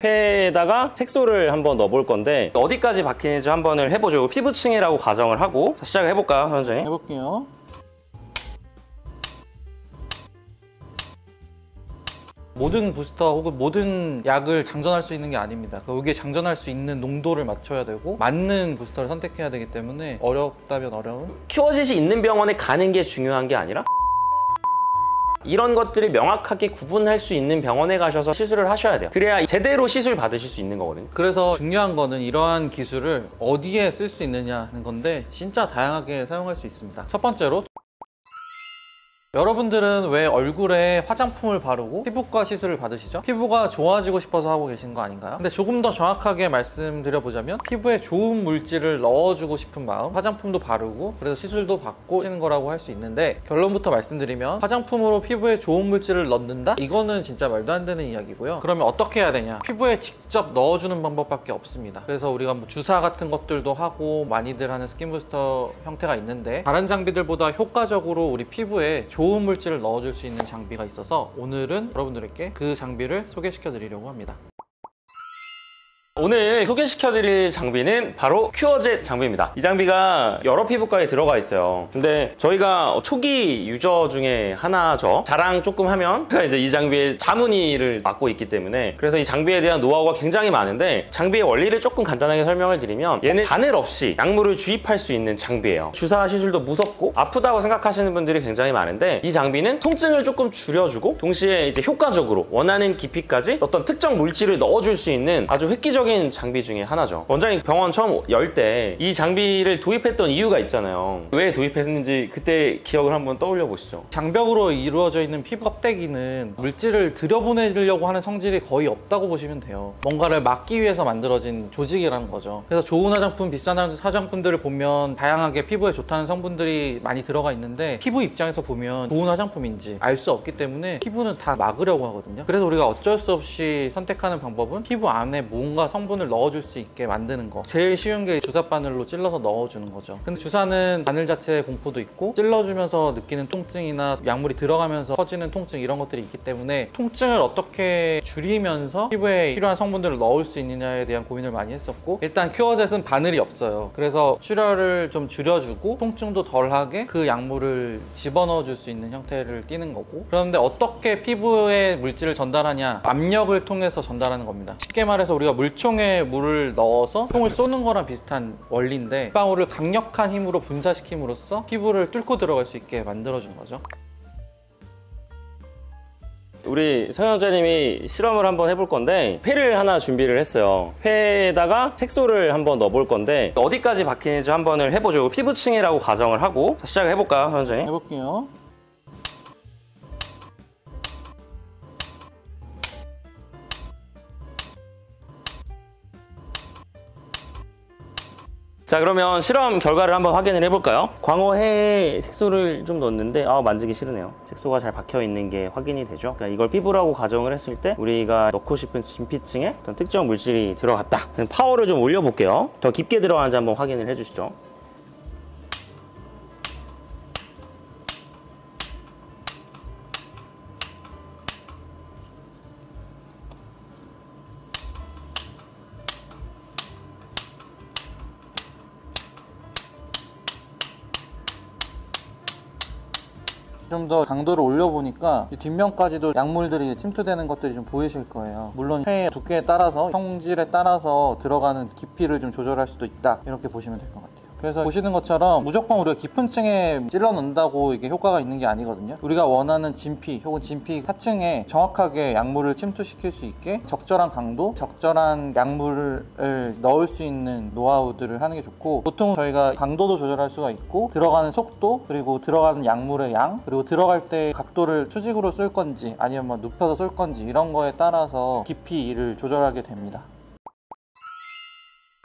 폐에다가 색소를 한번 넣어볼 건데 어디까지 박히는지 한번 해보죠. 피부층이라고 가정을 하고. 자, 시작을 해볼까요, 선생님? 해볼게요. 모든 부스터 혹은 모든 약을 장전할 수 있는 게 아닙니다. 여기에 장전할 수 있는 농도를 맞춰야 되고 맞는 부스터를 선택해야 되기 때문에 어렵다면 어려운? 큐어짓이 있는 병원에 가는 게 중요한 게 아니라 이런 것들이 명확하게 구분할 수 있는 병원에 가셔서 시술을 하셔야 돼요. 그래야 제대로 시술 받으실 수 있는 거거든요. 그래서 중요한 거는 이러한 기술을 어디에 쓸 수 있느냐 하는 건데 진짜 다양하게 사용할 수 있습니다. 첫 번째로, 여러분들은 왜 얼굴에 화장품을 바르고 피부과 시술을 받으시죠? 피부가 좋아지고 싶어서 하고 계신 거 아닌가요? 근데 조금 더 정확하게 말씀드려보자면 피부에 좋은 물질을 넣어주고 싶은 마음, 화장품도 바르고 그래서 시술도 받고 하시는 거라고 할 수 있는데, 결론부터 말씀드리면 화장품으로 피부에 좋은 물질을 넣는다? 이거는 진짜 말도 안 되는 이야기고요. 그러면 어떻게 해야 되냐? 피부에 직접 넣어주는 방법밖에 없습니다. 그래서 우리가 뭐 주사 같은 것들도 하고 많이들 하는 스킨부스터 형태가 있는데, 다른 장비들보다 효과적으로 우리 피부에 좋은 물질을 넣어줄 수 있는 장비가 있어서 오늘은 여러분들에게 그 장비를 소개시켜 드리려고 합니다. 오늘 소개시켜드릴 장비는 바로 큐어젯 장비입니다. 이 장비가 여러 피부과에 들어가 있어요. 근데 저희가 초기 유저 중에 하나죠. 자랑 조금 하면 제가 이제 이 장비의 자문의를 맡고 있기 때문에, 그래서 이 장비에 대한 노하우가 굉장히 많은데 장비의 원리를 조금 간단하게 설명을 드리면, 얘는 바늘 없이 약물을 주입할 수 있는 장비예요. 주사 시술도 무섭고 아프다고 생각하시는 분들이 굉장히 많은데, 이 장비는 통증을 조금 줄여주고 동시에 이제 효과적으로 원하는 깊이까지 어떤 특정 물질을 넣어줄 수 있는 아주 획기적인 장비 중에 하나죠. 원장님 병원 처음 열 때 이 장비를 도입했던 이유가 있잖아요. 왜 도입했는지 그때 기억을 한번 떠올려 보시죠. 장벽으로 이루어져 있는 피부 껍데기는 물질을 들여보내려고 하는 성질이 거의 없다고 보시면 돼요. 뭔가를 막기 위해서 만들어진 조직이라는 거죠. 그래서 좋은 화장품, 비싼 화장품들을 보면 다양하게 피부에 좋다는 성분들이 많이 들어가 있는데, 피부 입장에서 보면 좋은 화장품인지 알 수 없기 때문에 피부는 다 막으려고 하거든요. 그래서 우리가 어쩔 수 없이 선택하는 방법은 피부 안에 뭔가 성분을 넣어줄 수 있게 만드는 거. 제일 쉬운 게 주사 바늘로 찔러서 넣어주는 거죠. 근데 주사는 바늘 자체의 공포도 있고 찔러주면서 느끼는 통증이나 약물이 들어가면서 퍼지는 통증, 이런 것들이 있기 때문에 통증을 어떻게 줄이면서 피부에 필요한 성분들을 넣을 수 있느냐에 대한 고민을 많이 했었고, 일단 큐어젯은 바늘이 없어요. 그래서 출혈을 좀 줄여주고 통증도 덜하게 그 약물을 집어넣어 줄 수 있는 형태를 띠는 거고, 그런데 어떻게 피부에 물질을 전달하냐? 압력을 통해서 전달하는 겁니다. 쉽게 말해서 우리가 물총에 물을 넣어서 총을 쏘는 거랑 비슷한 원리인데, 방울을 강력한 힘으로 분사시킴으로써 피부를 뚫고 들어갈 수 있게 만들어준 거죠. 우리 서영자님이 실험을 한번 해볼 건데, 폐를 하나 준비를 했어요. 폐에다가 색소를 한번 넣어볼 건데 어디까지 박히는지 한번 해보죠. 피부층이라고 가정을 하고. 자, 시작을 해볼까요, 서영자님? 해볼게요. 자, 그러면 실험 결과를 한번 확인을 해볼까요? 광어회에 색소를 좀 넣었는데 만지기 싫으네요. 색소가 잘 박혀있는 게 확인이 되죠. 그러니까 이걸 피부라고 가정을 했을 때 우리가 넣고 싶은 진피층에 어떤 특정 물질이 들어갔다. 파워를 좀 올려볼게요. 더 깊게 들어가는지 한번 확인을 해주시죠. 좀 더 강도를 올려보니까 이 뒷면까지도 약물들이 침투되는 것들이 좀 보이실 거예요. 물론 폐의 두께에 따라서, 성질에 따라서 들어가는 깊이를 좀 조절할 수도 있다, 이렇게 보시면 될 것 같아요. 그래서 보시는 것처럼 무조건 우리가 깊은 층에 찔러 넣는다고 이게 효과가 있는 게 아니거든요. 우리가 원하는 진피 혹은 진피 하층에 정확하게 약물을 침투시킬 수 있게 적절한 강도, 적절한 약물을 넣을 수 있는 노하우들을 하는 게 좋고, 보통 저희가 강도도 조절할 수가 있고 들어가는 속도, 그리고 들어가는 약물의 양, 그리고 들어갈 때 각도를 수직으로 쏠 건지 아니면 뭐 눕혀서 쏠 건지, 이런 거에 따라서 깊이를 조절하게 됩니다.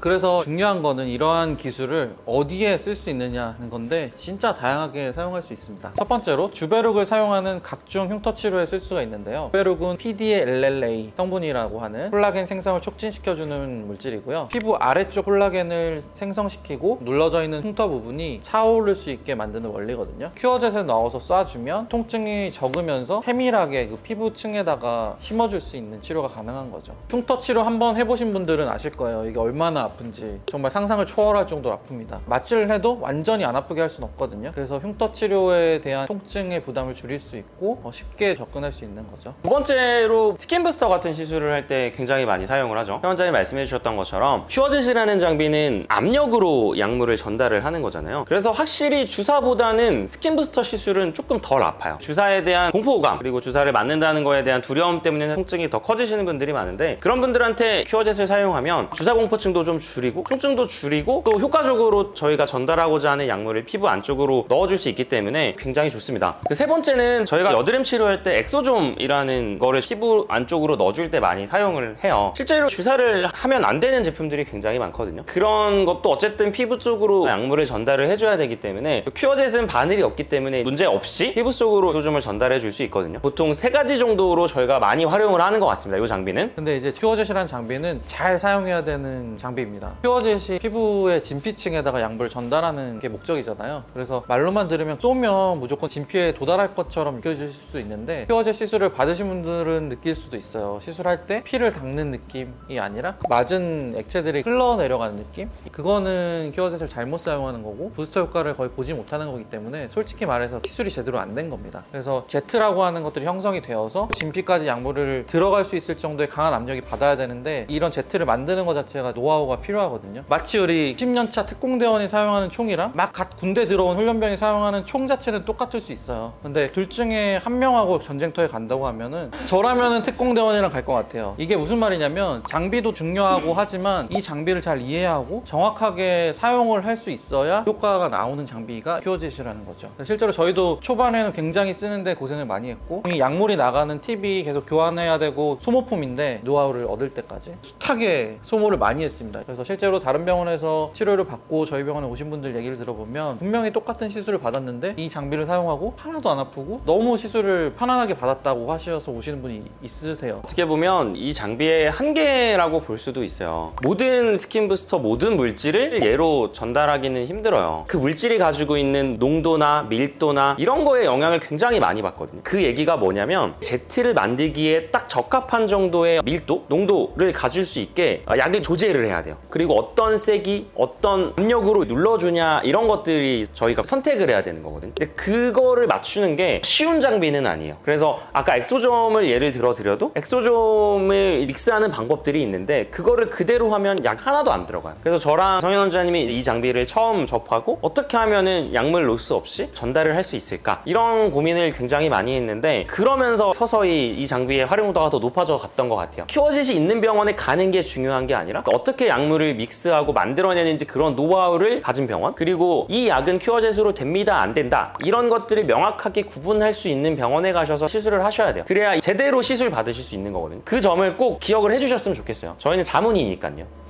그래서 중요한 거는 이러한 기술을 어디에 쓸 수 있느냐 하는 건데 진짜 다양하게 사용할 수 있습니다. 첫 번째로 주베룩을 사용하는 각종 흉터 치료에 쓸 수가 있는데요. 주베룩은 PDLLA 성분이라고 하는 콜라겐 생성을 촉진시켜주는 물질이고요. 피부 아래쪽 콜라겐을 생성시키고 눌러져 있는 흉터 부분이 차오를 수 있게 만드는 원리거든요. 큐어젯에 넣어서 쏴주면 통증이 적으면서 세밀하게 그 피부층에다가 심어줄 수 있는 치료가 가능한 거죠. 흉터 치료 한번 해보신 분들은 아실 거예요. 이게 얼마나 아픈지. 정말 상상을 초월할 정도로 아픕니다. 마취를 해도 완전히 안 아프게 할 수는 없거든요. 그래서 흉터 치료에 대한 통증의 부담을 줄일 수 있고 쉽게 접근할 수 있는 거죠. 두 번째로 스킨 부스터 같은 시술을 할 때 굉장히 많이 사용을 하죠. 현 원장님 말씀해 주셨던 것처럼 큐어젯이라는 장비는 압력으로 약물을 전달을 하는 거잖아요. 그래서 확실히 주사보다는 스킨 부스터 시술은 조금 덜 아파요. 주사에 대한 공포감 그리고 주사를 맞는다는 거에 대한 두려움 때문에 통증이 더 커지시는 분들이 많은데, 그런 분들한테 큐어젯을 사용하면 주사 공포증도 좀 줄이고 통증도 줄이고 또 효과적으로 저희가 전달하고자 하는 약물을 피부 안쪽으로 넣어줄 수 있기 때문에 굉장히 좋습니다. 그 세 번째는 저희가 여드름 치료할 때 엑소좀이라는 거를 피부 안쪽으로 넣어줄 때 많이 사용을 해요. 실제로 주사를 하면 안 되는 제품들이 굉장히 많거든요. 그런 것도 어쨌든 피부 쪽으로 약물을 전달을 해줘야 되기 때문에 큐어젯은 바늘이 없기 때문에 문제 없이 피부 속으로 엑소좀을 전달해 줄 수 있거든요. 보통 3가지 정도로 저희가 많이 활용을 하는 것 같습니다. 이 장비는. 근데 이제 큐어젯이라는 장비는 잘 사용해야 되는 장비입니다. 큐어젯이 피부의 진피층에다가 약물을 전달하는 게 목적이잖아요. 그래서 말로만 들으면 쏘면 무조건 진피에 도달할 것처럼 느껴질 수 있는데, 큐어젯 시술을 받으신 분들은 느낄 수도 있어요. 시술할 때 피를 닦는 느낌이 아니라 맞은 액체들이 흘러내려가는 느낌? 그거는 큐어젯을 잘못 사용하는 거고 부스터 효과를 거의 보지 못하는 거기 때문에 솔직히 말해서 시술이 제대로 안 된 겁니다. 그래서 제트라고 하는 것들이 형성이 되어서 진피까지 약물을 들어갈 수 있을 정도의 강한 압력이 받아야 되는데, 이런 제트를 만드는 것 자체가 노하우가 필요하거든요. 마치 우리 10년차 특공대원이 사용하는 총이랑 막 갓 군대 들어온 훈련병이 사용하는 총 자체는 똑같을 수 있어요. 근데 둘 중에 한 명하고 전쟁터에 간다고 하면은 저라면은 특공대원이랑 갈 것 같아요. 이게 무슨 말이냐면 장비도 중요하고 하지만 이 장비를 잘 이해하고 정확하게 사용을 할 수 있어야 효과가 나오는 장비가 큐어젯이라는 거죠. 실제로 저희도 초반에는 굉장히 쓰는데 고생을 많이 했고, 이 약물이 나가는 팁이 계속 교환해야 되고 소모품인데 노하우를 얻을 때까지 숱하게 소모를 많이 했습니다. 그래서 실제로 다른 병원에서 치료를 받고 저희 병원에 오신 분들 얘기를 들어보면 분명히 똑같은 시술을 받았는데 이 장비를 사용하고 하나도 안 아프고 너무 시술을 편안하게 받았다고 하셔서 오시는 분이 있으세요. 어떻게 보면 이 장비의 한계라고 볼 수도 있어요. 모든 스킨 부스터, 모든 물질을 얘로 전달하기는 힘들어요. 그 물질이 가지고 있는 농도나 밀도나 이런 거에 영향을 굉장히 많이 받거든요. 그 얘기가 뭐냐면 제트를 만들기에 딱 적합한 정도의 밀도, 농도를 가질 수 있게 약을 조제를 해야 돼요. 그리고 어떤 색이 어떤 압력으로 눌러주냐 이런 것들이 저희가 선택을 해야 되는 거거든요. 근데 그거를 맞추는 게 쉬운 장비는 아니에요. 그래서 아까 엑소좀을 예를 들어 드려도 엑소좀을 믹스하는 방법들이 있는데 그거를 그대로 하면 약 하나도 안 들어가요. 그래서 저랑 성현 원장님이 이 장비를 처음 접하고 어떻게 하면은 약물 로스 없이 전달을 할 수 있을까, 이런 고민을 굉장히 많이 했는데, 그러면서 서서히 이 장비의 활용도가 더 높아져 갔던 것 같아요. 큐어젯이 있는 병원에 가는 게 중요한 게 아니라 어떻게 약물을 믹스하고 만들어내는지 그런 노하우를 가진 병원, 그리고 이 약은 큐어젯으로 됩니다 안 된다 이런 것들을 명확하게 구분할 수 있는 병원에 가셔서 시술을 하셔야 돼요. 그래야 제대로 시술 받으실 수 있는 거거든요. 그 점을 꼭 기억을 해주셨으면 좋겠어요. 저희는 자문이니까요.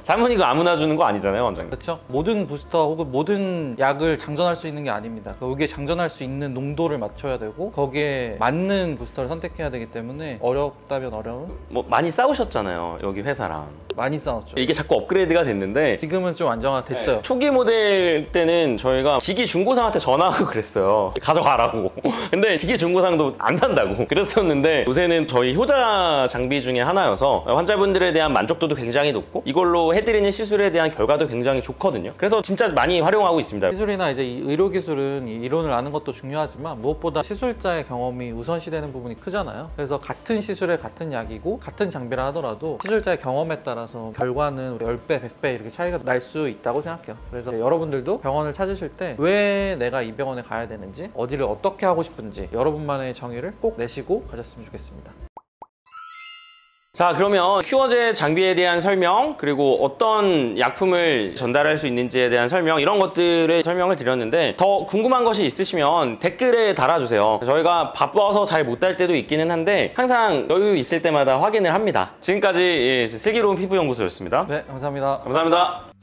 자문이고 아무나 주는 거 아니잖아요, 원장님. 그렇죠. 모든 부스터 혹은 모든 약을 장전할 수 있는 게 아닙니다. 여기에 장전할 수 있는 농도를 맞춰야 되고 거기에 맞는 부스터를 선택해야 되기 때문에 어렵다면 어려운? 뭐 많이 싸우셨잖아요, 여기 회사랑. 많이 싸웠죠. 이게 자꾸 업그레이드가 됐는데 지금은 좀 안정화됐어요. 초기 모델 때는 저희가 기기 중고상한테 전화하고 그랬어요. 가져가라고. 근데 기기 중고상도 안 산다고 그랬었는데, 요새는 저희 효자 장비 중에 하나여서 환자분들에 대한 만족도도 굉장히 높고 이걸로 해드리는 시술에 대한 결과도 굉장히 좋거든요. 그래서 진짜 많이 활용하고 있습니다. 시술이나 이제 이 의료기술은 이론을 아는 것도 중요하지만 무엇보다 시술자의 경험이 우선시되는 부분이 크잖아요. 그래서 같은 시술에 같은 약이고 같은 장비라 하더라도 시술자의 경험에 따라서 결과는 10배, 100배 이렇게 차이가 날 수 있다고 생각해요. 그래서 여러분들도 병원을 찾으실 때 왜 내가 이 병원에 가야 되는지, 어디를 어떻게 하고 싶은지 여러분만의 정의를 꼭 내시고 가셨으면 좋겠습니다. 자, 그러면 큐어제 장비에 대한 설명, 그리고 어떤 약품을 전달할 수 있는지에 대한 설명, 이런 것들을 설명을 드렸는데 더 궁금한 것이 있으시면 댓글에 달아주세요. 저희가 바빠서 잘 못 달 때도 있기는 한데 항상 여유 있을 때마다 확인을 합니다. 지금까지 슬기로운 피부연구소였습니다. 네, 감사합니다. 감사합니다.